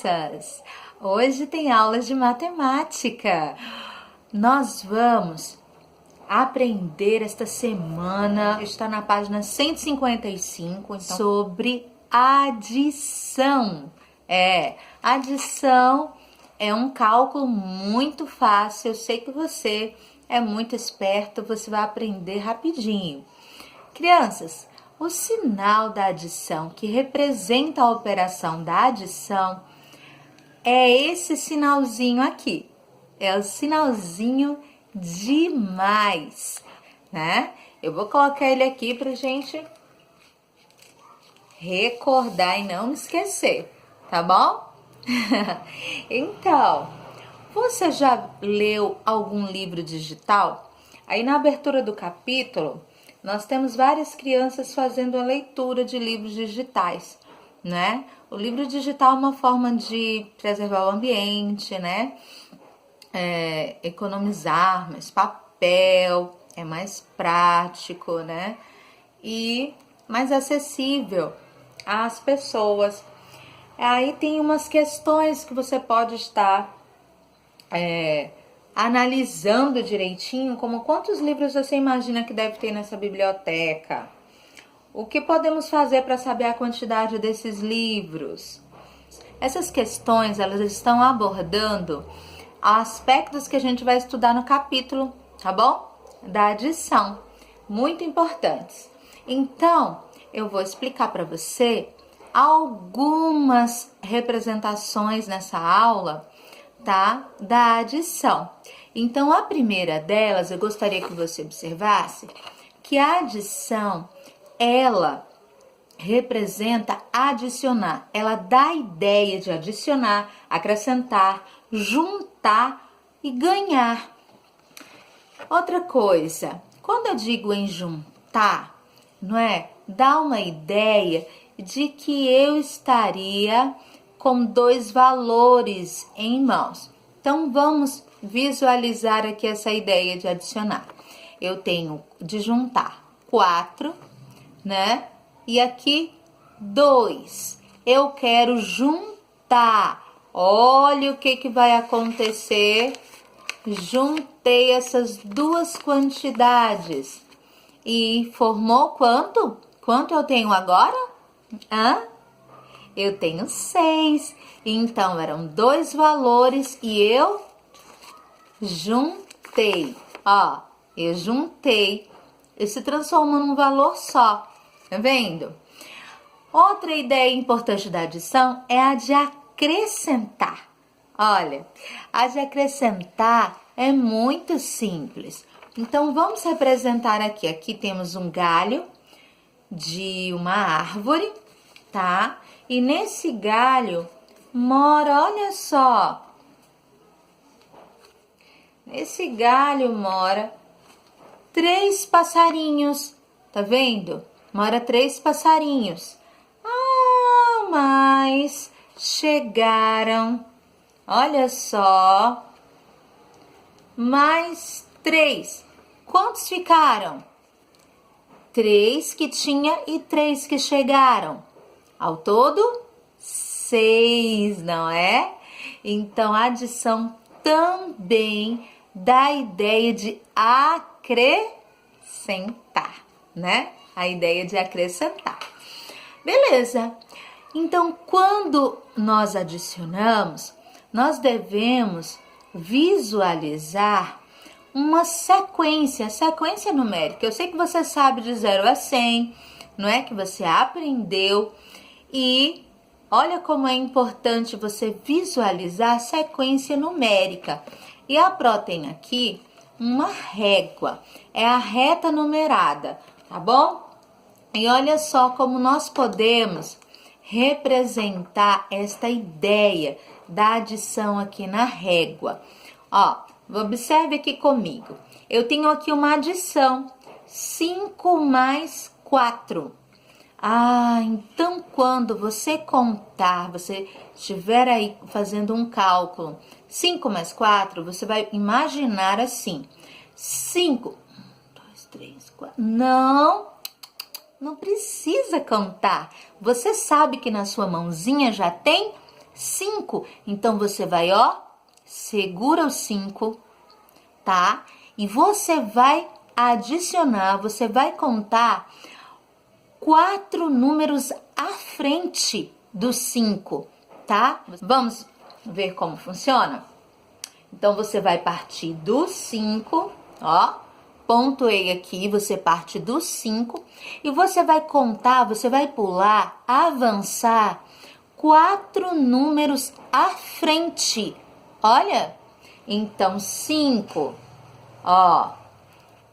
crianças! Hoje tem aulas de matemática. Nós vamos aprender esta semana, está na página 155, então, sobre adição. Adição é um cálculo muito fácil. Eu sei que você é muito esperto, você vai aprender rapidinho. Crianças, o sinal da adição, que representa a operação da adição, é esse sinalzinho aqui. É o sinalzinho de mais, né? Eu vou colocar ele aqui pra gente recordar e não esquecer, tá bom? Então, você já leu algum livro digital? Aí na abertura do capítulo, nós temos várias crianças fazendo a leitura de livros digitais, né? O livro digital é uma forma de preservar o ambiente, né? Economizar mais papel, é mais prático, né? E mais acessível às pessoas. Aí tem umas questões que você pode estar analisando direitinho, como quantos livros você imagina que deve ter nessa biblioteca? O que podemos fazer para saber a quantidade desses livros? Essas questões, elas estão abordando aspectos que a gente vai estudar no capítulo, tá bom? Da adição, muito importantes. Então, eu vou explicar para você algumas representações nessa aula, tá? Da adição. Então, a primeira delas, eu gostaria que você observasse que a adição, ela representa adicionar. Ela dá a ideia de adicionar, acrescentar, juntar e ganhar. Outra coisa, quando eu digo em juntar, não é? Dá uma ideia de que eu estaria com dois valores em mãos. Então, vamos visualizar aqui essa ideia de adicionar. Eu tenho de juntar 4, né? E aqui 2. Eu quero juntar. Olha o que vai acontecer. Juntei essas duas quantidades. E formou quanto? Quanto eu tenho agora? Eu tenho 6. Então, eram dois valores e eu juntei. Ó, eu juntei e se transformou num valor só. Tá vendo? Outra ideia importante da adição é a de acrescentar. Olha, a de acrescentar é muito simples. Então, vamos representar aqui. Aqui temos um galho de uma árvore, tá? E nesse galho mora, olha só. Nesse galho mora 3 passarinhos, tá vendo? Mora 3 passarinhos. Mas chegaram, olha só, mais 3. Quantos ficaram? 3 que tinha e 3 que chegaram. Ao todo, 6, não é? Então, a adição também dá a ideia de acrescentar, né? A ideia de acrescentar. Beleza. Então, quando nós adicionamos, nós devemos visualizar uma sequência numérica. Eu sei que você sabe de 0 a 100, não é? Que você aprendeu. E olha como é importante você visualizar a sequência numérica. E a Pro tem aqui uma régua, é a reta numerada, tá bom? E olha só como nós podemos representar esta ideia da adição aqui na régua. Ó, observe aqui comigo. Eu tenho aqui uma adição, 5 mais 4. Então quando você contar, você estiver aí fazendo um cálculo, 5 mais 4, você vai imaginar assim, 5, 1, 2, 3, 4, não precisa contar. Você sabe que na sua mãozinha já tem 5. Então, você vai, ó, segura o 5, tá? E você vai adicionar, você vai contar 4 números à frente do 5, tá? Vamos ver como funciona? Então, você vai partir do 5, ó, pontuei aqui, você parte do 5 e você vai contar, você vai pular, avançar 4 números à frente. Olha, então 5, ó,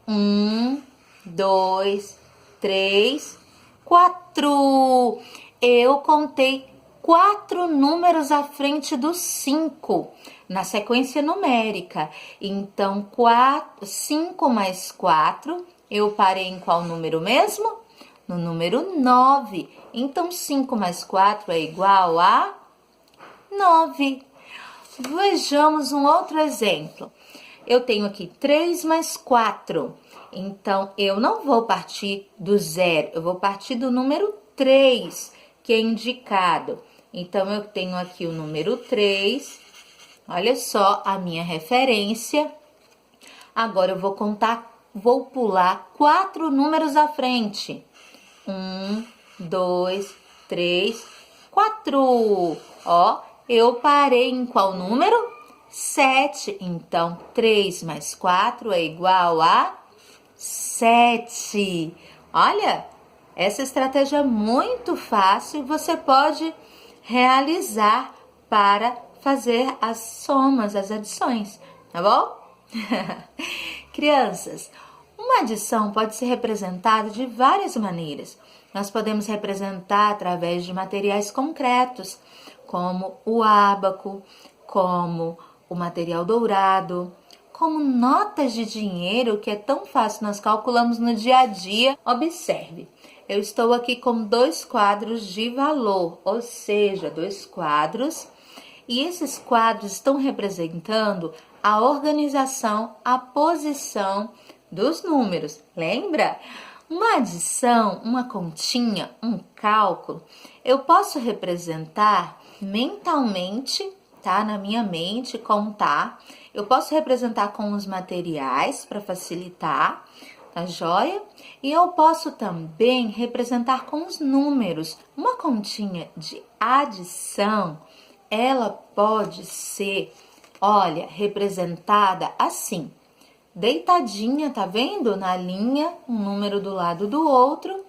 1, 2, 3, 4. Eu contei 4 números à frente do 5 na sequência numérica. Então, 5 mais 4, eu parei em qual número mesmo? No número 9. Então, 5 mais 4 é igual a 9. Vejamos um outro exemplo. Eu tenho aqui 3 mais 4. Então, eu não vou partir do 0, eu vou partir do número 3, que é indicado. Então, eu tenho aqui o número 3. Olha só a minha referência. Agora, eu vou contar, vou pular 4 números à frente. 1, 2, 3, 4. Ó, eu parei em qual número? 7. Então, 3 mais 4 é igual a 7. Olha, essa estratégia é muito fácil, você pode realizar para fazer as somas, as adições, tá bom? Crianças, uma adição pode ser representada de várias maneiras. Nós podemos representar através de materiais concretos, como o ábaco, como o material dourado, como notas de dinheiro, que é tão fácil, nós calculamos no dia a dia. Observe, eu estou aqui com 2 quadros de valor, ou seja, 2 quadros, e esses quadros estão representando a organização, a posição dos números. Lembra? Uma adição, uma continha, um cálculo, eu posso representar mentalmente, tá? Na minha mente, contar. Eu posso representar com os materiais para facilitar, tá joia? E eu posso também representar com os números. Uma continha de adição, ela pode ser, olha, representada assim, deitadinha, tá vendo? Na linha, um número do lado do outro.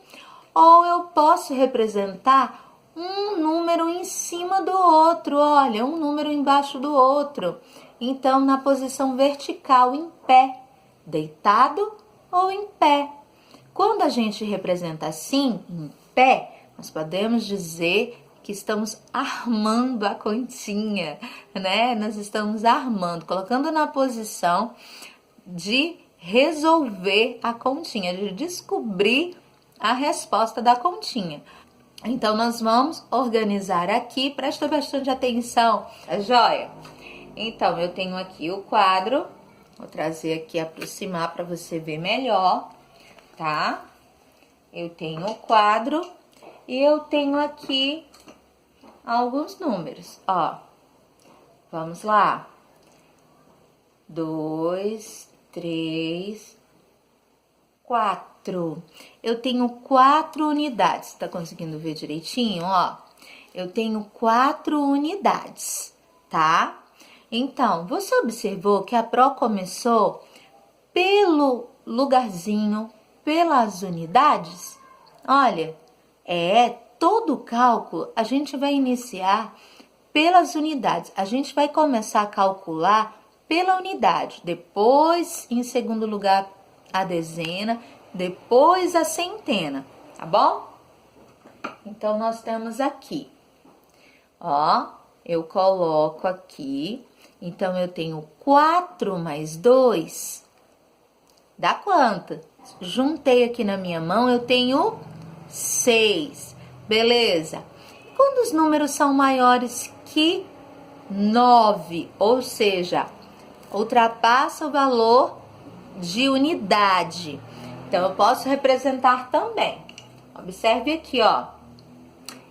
Ou eu posso representar um número em cima do outro, olha, um número embaixo do outro. Então, na posição vertical, em pé, deitado ou em pé. Quando a gente representa assim, em pé, nós podemos dizer que estamos armando a continha, né? Nós estamos armando, colocando na posição de resolver a continha, de descobrir a resposta da continha. Então, nós vamos organizar aqui, presta bastante atenção, tá joia? Então, eu tenho aqui o quadro, vou trazer aqui, aproximar para você ver melhor, tá? Eu tenho o quadro e eu tenho aqui alguns números, ó. Vamos lá. 2, 3, 4. Eu tenho 4 unidades. Tá conseguindo ver direitinho, ó? Eu tenho 4 unidades, tá? Então, você observou que a Pro começou pelo lugarzinho, pelas unidades? Olha, todo o cálculo a gente vai iniciar pelas unidades. A gente vai começar a calcular pela unidade, depois, em segundo lugar, a dezena, depois a centena, tá bom? Então, nós temos aqui, ó, eu coloco aqui, então, eu tenho 4 mais 2, dá quanto? Juntei aqui na minha mão, eu tenho 6, beleza? Quando os números são maiores que 9, ou seja, ultrapassa o valor de unidade. Então, eu posso representar também. Observe aqui, ó.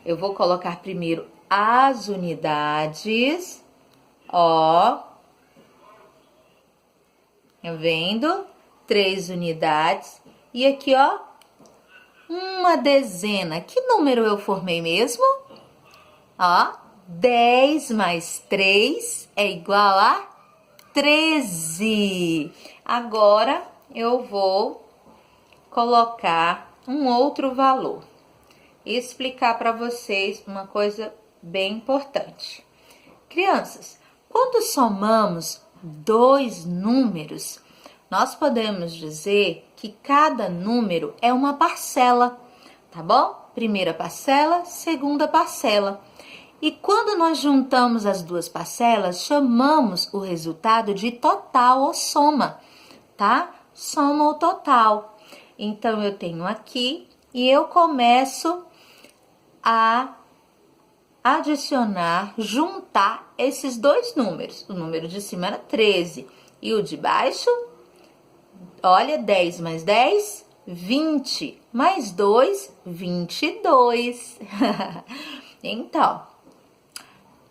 Eu vou colocar primeiro as unidades, ó, tá vendo? 3 unidades. E aqui, ó, uma dezena. Que número eu formei mesmo? Ó, 10 mais 3 é igual a 13. Agora, eu vou colocar um outro valor e explicar para vocês uma coisa bem importante. Crianças, quando somamos dois números, nós podemos dizer que cada número é uma parcela, tá bom? Primeira parcela, segunda parcela. E quando nós juntamos as duas parcelas, chamamos o resultado de total ou soma, tá? Soma ou total. Então, eu tenho aqui e eu começo a adicionar, juntar esses dois números. O número de cima era 13 e o de baixo, olha, 10 mais 10, 20, mais 2, 22. Então,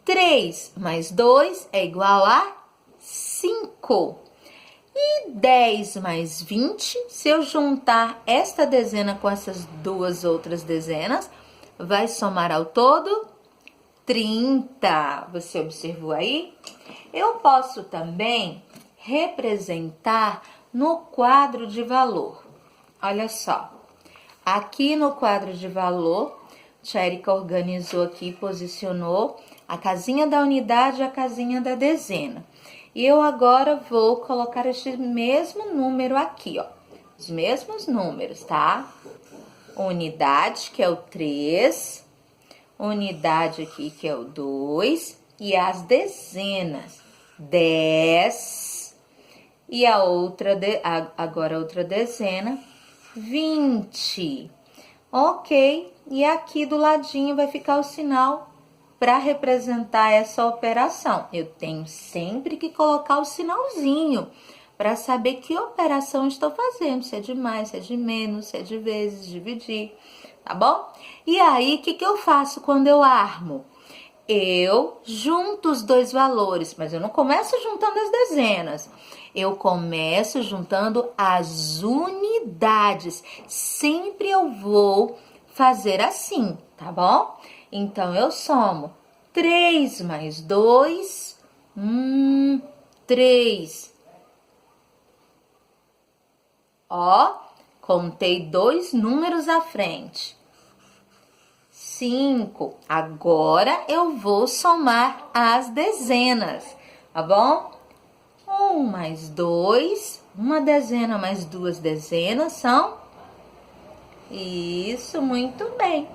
3 mais 2 é igual a 5. E 10 mais 20, se eu juntar esta dezena com essas duas outras dezenas, vai somar ao todo 30. Você observou aí? Eu posso também representar no quadro de valor. Olha só, aqui no quadro de valor, a Érica organizou aqui, posicionou a casinha da unidade e a casinha da dezena. E eu agora vou colocar este mesmo número aqui, ó. Os mesmos números, tá? Unidade, que é o 3. Unidade aqui, que é o 2. E as dezenas, 10. E a outra, agora a outra dezena, 20. Ok, e aqui do ladinho vai ficar o sinal para representar essa operação. Eu tenho sempre que colocar o sinalzinho para saber que operação estou fazendo, se é de mais, se é de menos, se é de vezes, dividir, tá bom? E aí, o que eu faço quando eu armo? Eu junto os dois valores, mas eu não começo juntando as dezenas. Eu começo juntando as unidades. Sempre eu vou fazer assim, tá bom? Então, eu somo 3 mais 2, 3. Ó, contei 2 números à frente. 5. Agora, eu vou somar as dezenas, tá bom? 1 mais 2, uma dezena mais 2 dezenas são... Isso, muito bem.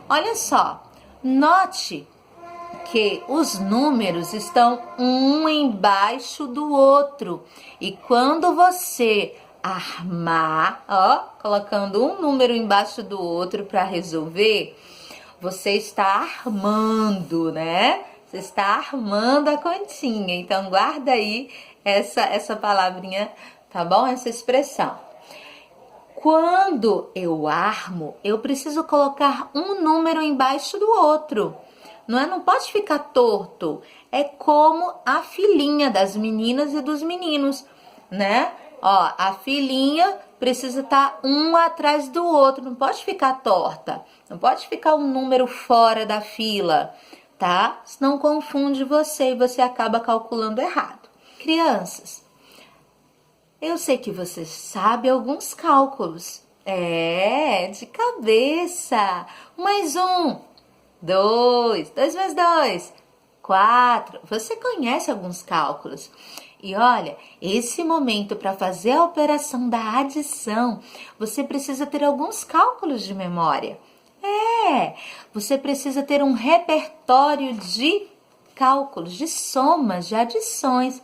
Olha só. Note que os números estão um embaixo do outro. E quando você armar, ó, colocando um número embaixo do outro para resolver, você está armando, né? Você está armando a continha. Então, guarda aí essa palavrinha, tá bom? Essa expressão. Quando eu armo, eu preciso colocar um número embaixo do outro. Não pode ficar torto. É como a filinha das meninas e dos meninos, né? Ó, a filinha precisa estar um atrás do outro. Não pode ficar torta. Não pode ficar um número fora da fila, tá? Senão confunde você e você acaba calculando errado. Crianças, eu sei que você sabe alguns cálculos. De cabeça. 1 mais 1, 2. 2 mais 2, 4. Você conhece alguns cálculos. E olha, esse momento para fazer a operação da adição, você precisa ter alguns cálculos de memória. Você precisa ter um repertório de cálculos, de somas, de adições,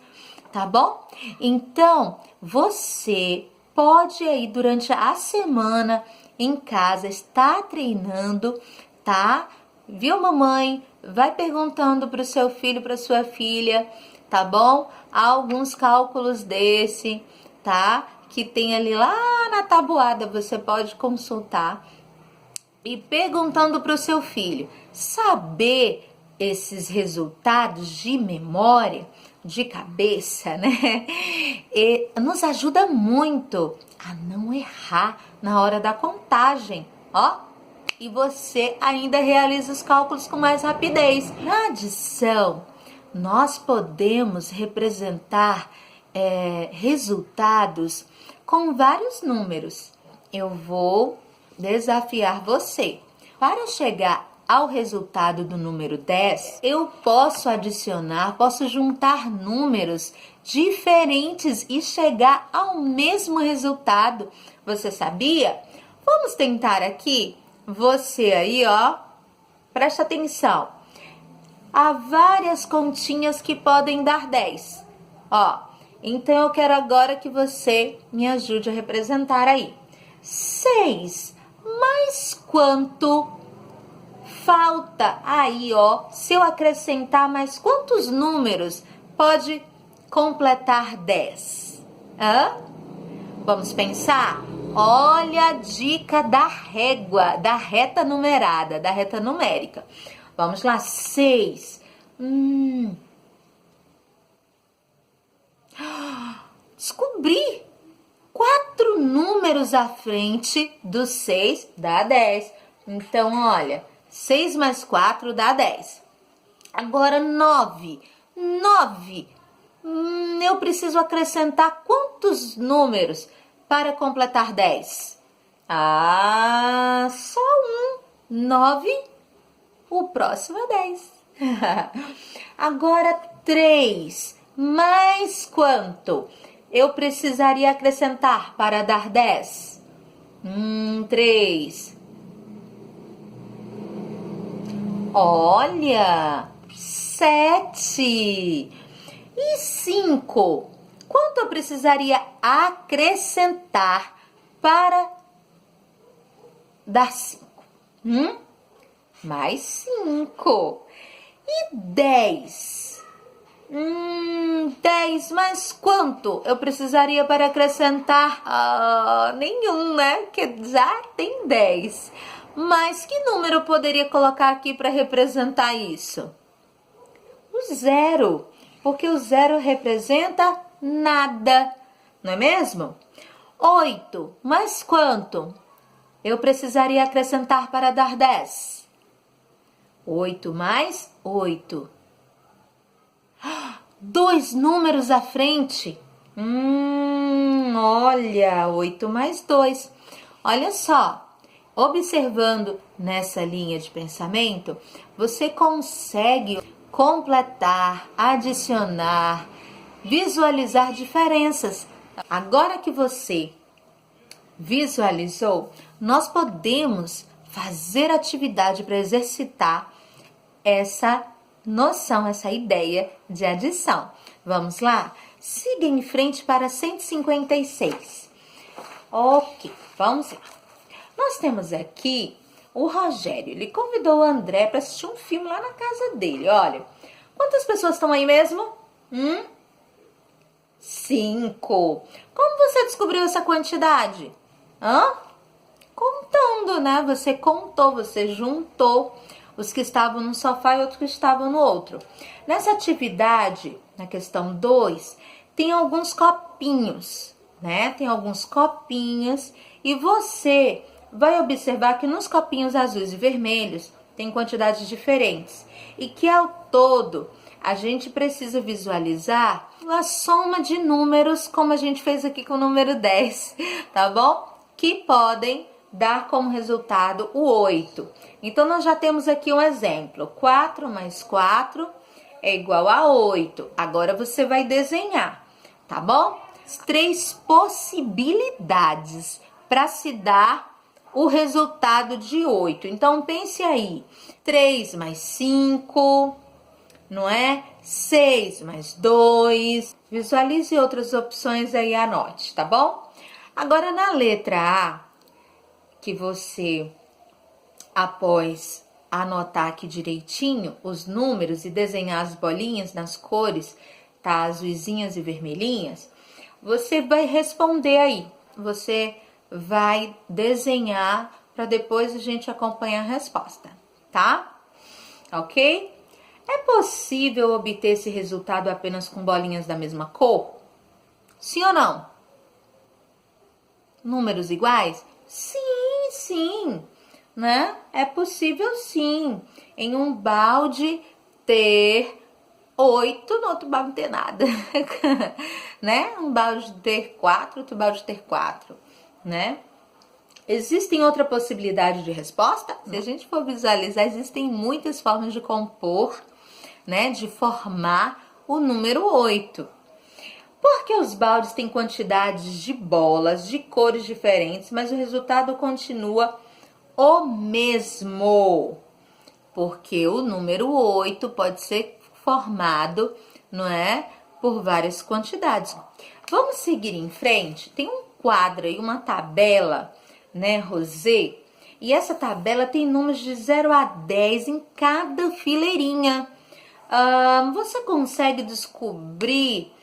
tá bom? Então, você pode aí durante a semana em casa estar treinando, tá? Viu, mamãe? Vai perguntando para o seu filho, para sua filha, tá bom? Há alguns cálculos desse, tá? Que tem ali lá na tabuada, você pode consultar. E perguntando para o seu filho, saber esses resultados de memória, de cabeça, né? E nos ajuda muito a não errar na hora da contagem, ó. E você ainda realiza os cálculos com mais rapidez. Na adição, nós podemos representar resultados com vários números. Eu vou desafiar você. Para chegar ao resultado do número 10, eu posso adicionar, posso juntar números diferentes e chegar ao mesmo resultado. Você sabia? Vamos tentar aqui? Você aí, ó, presta atenção. Há várias continhas que podem dar 10. Ó, então eu quero agora que você me ajude a representar aí. 6 mais quanto falta aí, ó? Se eu acrescentar mais quantos números pode completar 10? Hã? Vamos pensar? Olha a dica da régua, da reta numerada, da reta numérica. Vamos lá, 6. Descobri! 4 números à frente do 6 dá 10. Então, olha, 6 mais 4 dá 10. Agora, 9. 9. Eu preciso acrescentar quantos números para completar 10? Só um. 9. O próximo é 10. Agora, 3. Mais quanto eu precisaria acrescentar para dar 10? 3. Olha, 7. E 5? Quanto eu precisaria acrescentar para dar 5? Mais 5. E 10? 10 mais quanto eu precisaria para acrescentar? Nenhum, né? Que já tem 10. Mas que número eu poderia colocar aqui para representar isso? O 0, porque o 0 representa nada, não é mesmo? 8 mais quanto eu precisaria acrescentar para dar 10? 8 mais 8. 2 números à frente. Olha, 8 mais 2. Olha só, observando nessa linha de pensamento, você consegue completar, adicionar, visualizar diferenças. Agora que você visualizou, nós podemos fazer atividade para exercitar essa noção, essa ideia de adição. Vamos lá? Siga em frente para 156. Ok, vamos lá. Nós temos aqui o Rogério. Ele convidou o André para assistir um filme lá na casa dele. Olha, quantas pessoas estão aí mesmo? 5. Como você descobriu essa quantidade? Contando, né? Você contou, você juntou os que estavam no sofá e outros que estavam no outro. Nessa atividade, na questão 2, tem alguns copinhos, né? Tem alguns copinhos e você vai observar que nos copinhos azuis e vermelhos tem quantidades diferentes e que ao todo a gente precisa visualizar a soma de números, como a gente fez aqui com o número 10, tá bom? Que podem dar como resultado o 8. Então, nós já temos aqui um exemplo. 4 mais 4 é igual a 8. Agora, você vai desenhar, tá bom? 3 possibilidades para se dar o resultado de 8. Então, pense aí. 3 mais 5, não é? 6 mais 2. Visualize outras opções aí, anote, tá bom? Agora, na letra A, que você, após anotar aqui direitinho os números e desenhar as bolinhas nas cores, tá? Azuisinhas e vermelhinhas, você vai responder aí. Você vai desenhar para depois a gente acompanhar a resposta, tá? Ok? É possível obter esse resultado apenas com bolinhas da mesma cor? Sim ou não? Números iguais? Sim, sim, né? É possível sim. Em um balde ter 8, no outro balde não ter nada, né? Um balde ter 4, outro balde ter 4, né? Existem outra possibilidade de resposta? Se a gente for visualizar, existem muitas formas de compor, né? De formar o número 8. Porque os baldes têm quantidades de bolas, de cores diferentes, mas o resultado continua o mesmo. Porque o número 8 pode ser formado, não é? Por várias quantidades. Vamos seguir em frente? Tem um quadro e uma tabela, né, Rosê? E essa tabela tem números de 0 a 10 em cada fileirinha. Você consegue descobrir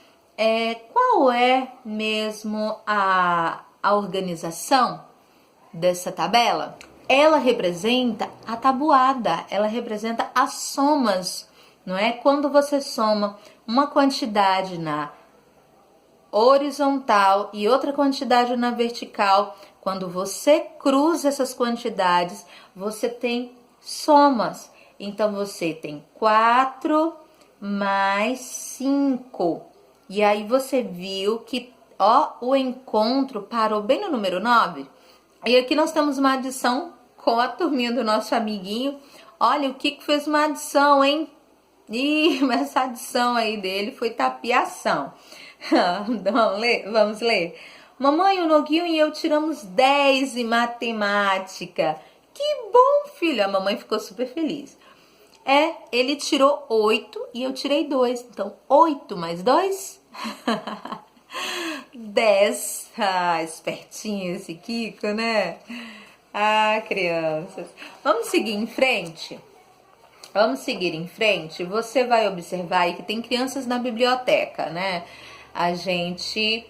qual é mesmo a organização dessa tabela? Ela representa a tabuada, ela representa as somas, não é? Quando você soma uma quantidade na horizontal e outra quantidade na vertical, quando você cruza essas quantidades, você tem somas. Então, você tem 4 mais 5. E aí, você viu que, ó, o encontro parou bem no número 9. E aqui nós temos uma adição com a turminha do nosso amiguinho. Olha, o Kiko fez uma adição, hein? Ih, mas essa adição aí dele foi tapiação. Vamos ler? Mamãe, o Noguinho e eu tiramos 10 em matemática. Que bom, filho! A mamãe ficou super feliz. Ele tirou 8 e eu tirei 2. Então, 8 mais 2? 10. Ah, espertinho esse Kiko, né? Ah, crianças. Vamos seguir em frente? Vamos seguir em frente? Você vai observar aí que tem crianças na biblioteca, né? A gente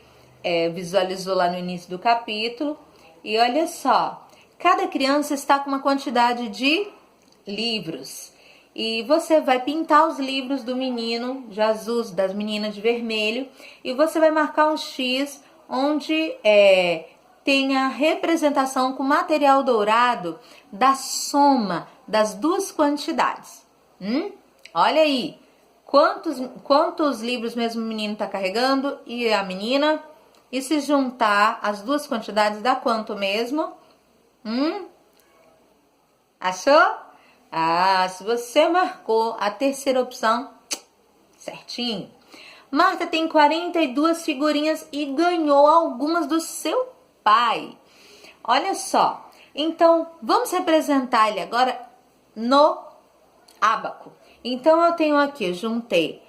visualizou lá no início do capítulo. E olha só, cada criança está com uma quantidade de livros. E você vai pintar os livros do menino de azul, das meninas de vermelho. E você vai marcar um X onde tem a representação com material dourado da soma das duas quantidades. Olha aí, quantos livros mesmo o menino está carregando e a menina? E se juntar as duas quantidades dá quanto mesmo? Achou? Ah, se você marcou a terceira opção, certinho. Marta tem 42 figurinhas e ganhou algumas do seu pai. Olha só. Então, vamos representar ele agora no ábaco. Então, eu tenho aqui, eu juntei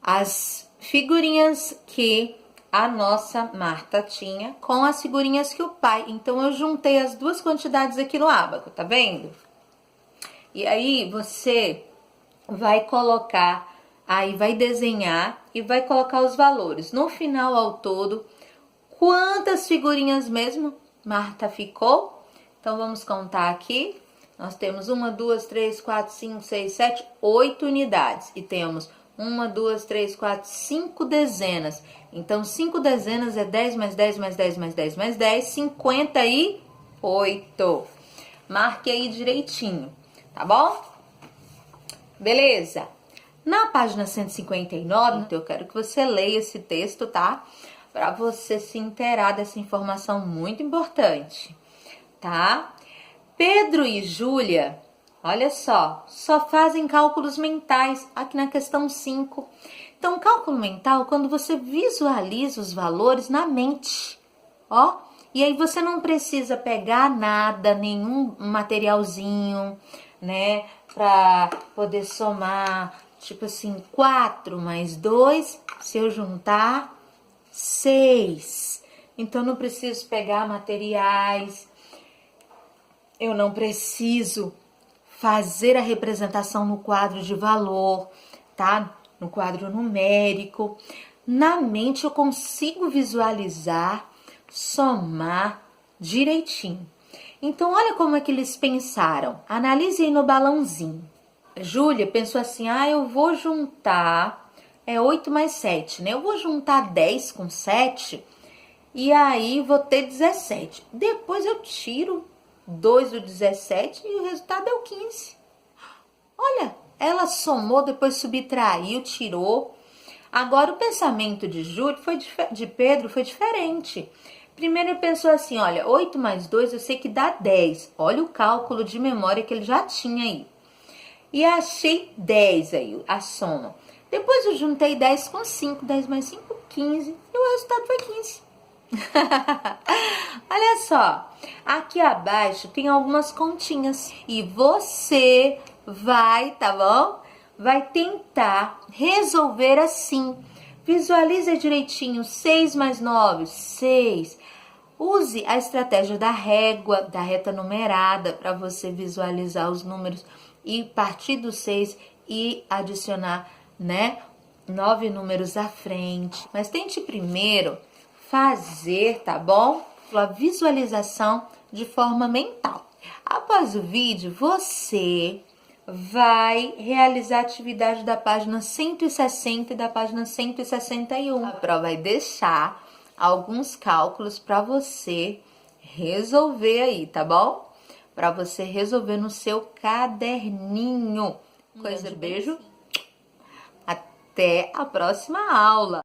as figurinhas que a nossa Marta tinha com as figurinhas que o pai. Então, eu juntei as duas quantidades aqui no ábaco, tá vendo? E aí, você vai colocar, aí vai desenhar e vai colocar os valores. No final, ao todo, quantas figurinhas mesmo Marta ficou? Então, vamos contar aqui. Nós temos 1, 2, 3, 4, 5, 6, 7, 8 unidades. E temos 1, 2, 3, 4, 5 dezenas. Então, 5 dezenas é 10 mais 10 mais 10 mais 10 mais 10, 58. Marque aí direitinho, tá bom? Beleza. Na página 159, então eu quero que você leia esse texto, tá? Para você se inteirar dessa informação muito importante, tá? Pedro e Júlia, olha só fazem cálculos mentais aqui na questão 5. Então, cálculo mental, quando você visualiza os valores na mente, ó. E aí você não precisa pegar nada, nenhum materialzinho, né? Pra poder somar, tipo assim, 4 mais 2, se eu juntar, 6. Então, não preciso pegar materiais. Eu não preciso fazer a representação no quadro de valor, tá? No quadro numérico. Na mente eu consigo visualizar, somar direitinho. Então, olha como é que eles pensaram. Analise aí no balãozinho. Júlia pensou assim, eu vou juntar, 8 mais 7, né? Eu vou juntar 10 com 7 e aí vou ter 17. Depois eu tiro 2 do 17 e o resultado é o 15. Olha, ela somou, depois subtraiu, tirou. Agora o pensamento de Pedro foi diferente. Primeiro ele pensou assim, olha, 8 mais 2 eu sei que dá 10. Olha o cálculo de memória que ele já tinha aí. E achei 10 aí, a soma. Depois eu juntei 10 com 5, 10 mais 5, 15. E o resultado foi 15. Olha só, aqui abaixo tem algumas continhas. E você vai, tá bom? Vai tentar resolver assim. Visualiza direitinho, 6 mais 9, 6. Use a estratégia da régua, da reta numerada, para você visualizar os números e partir do 6 e adicionar, né, 9 números à frente. Mas tente primeiro fazer, tá bom? A visualização de forma mental. Após o vídeo, você vai realizar a atividade da página 160 e da página 161. A prova vai deixar alguns cálculos para você resolver aí, tá bom? Para você resolver no seu caderninho. Coisa de beijo. Até a próxima aula.